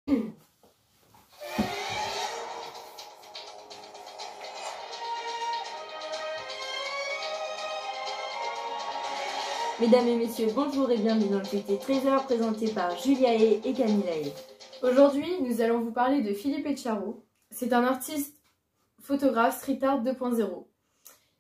Mesdames et messieurs, bonjour et bienvenue dans le PT Trésor présenté par Julia et Camilla. Aujourd'hui, nous allons vous parler de Philippe Etcharo. C'est un artiste photographe street art 2.0.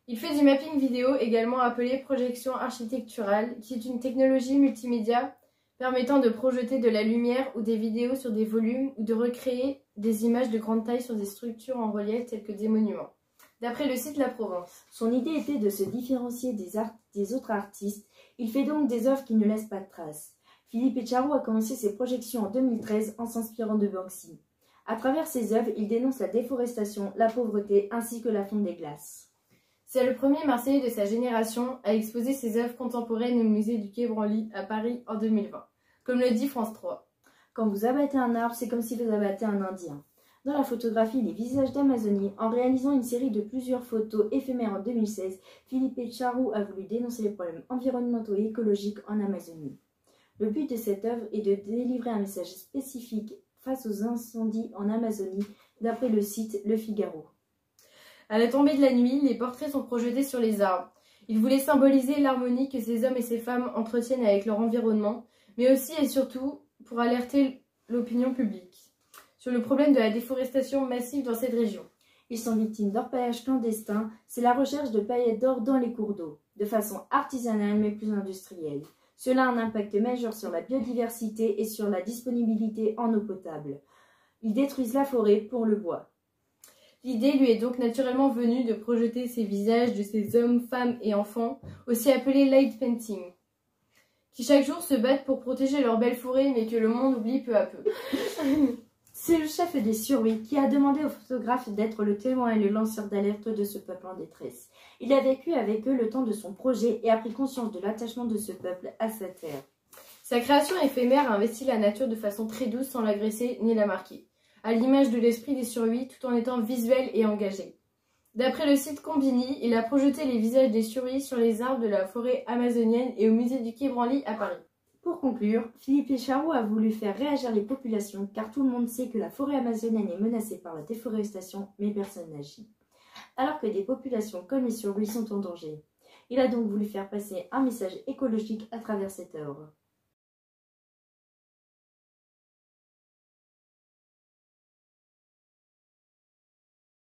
Il fait du mapping vidéo, également appelé projection architecturale, qui est une technologie multimédia permettant de projeter de la lumière ou des vidéos sur des volumes ou de recréer des images de grande taille sur des structures en relief telles que des monuments. D'après le site La Provence. Son idée était de se différencier des autres artistes. Il fait donc des œuvres qui ne laissent pas de traces. Philippe Etcharo a commencé ses projections en 2013 en s'inspirant de Banksy. À travers ses œuvres, il dénonce la déforestation, la pauvreté ainsi que la fonte des glaces. C'est le premier Marseillais de sa génération à exposer ses œuvres contemporaines au musée du Quai Branly à Paris en 2020. Comme le dit France 3. Quand vous abattez un arbre, c'est comme si vous abattez un Indien. Dans la photographie Les visages d'Amazonie, en réalisant une série de plusieurs photos éphémères en 2016, Philippe Etcharo a voulu dénoncer les problèmes environnementaux et écologiques en Amazonie. Le but de cette œuvre est de délivrer un message spécifique face aux incendies en Amazonie, d'après le site Le Figaro. À la tombée de la nuit, les portraits sont projetés sur les arbres. Il voulait symboliser l'harmonie que ces hommes et ces femmes entretiennent avec leur environnement, mais aussi et surtout pour alerter l'opinion publique sur le problème de la déforestation massive dans cette région. Ils sont victimes d'orpaillage clandestin, c'est la recherche de paillettes d'or dans les cours d'eau, de façon artisanale mais plus industrielle. Cela a un impact majeur sur la biodiversité et sur la disponibilité en eau potable. Ils détruisent la forêt pour le bois. L'idée lui est donc naturellement venue de projeter ces visages de ces hommes, femmes et enfants, aussi appelés light painting, qui chaque jour se battent pour protéger leur belle forêt mais que le monde oublie peu à peu. C'est le chef des surveillants qui a demandé aux photographes d'être le témoin et le lanceur d'alerte de ce peuple en détresse. Il a vécu avec eux le temps de son projet et a pris conscience de l'attachement de ce peuple à sa terre. Sa création éphémère a investi la nature de façon très douce sans l'agresser ni la marquer, à l'image de l'esprit des surveillants tout en étant visuel et engagé. D'après le site Combini, il a projeté les visages des surveillants sur les arbres de la forêt amazonienne et au musée du Quai Branly à Paris. Pour conclure, Philippe Etcharo a voulu faire réagir les populations car tout le monde sait que la forêt amazonienne est menacée par la déforestation, mais personne n'agit. Alors que des populations comme les surveillants sont en danger. Il a donc voulu faire passer un message écologique à travers cette œuvre.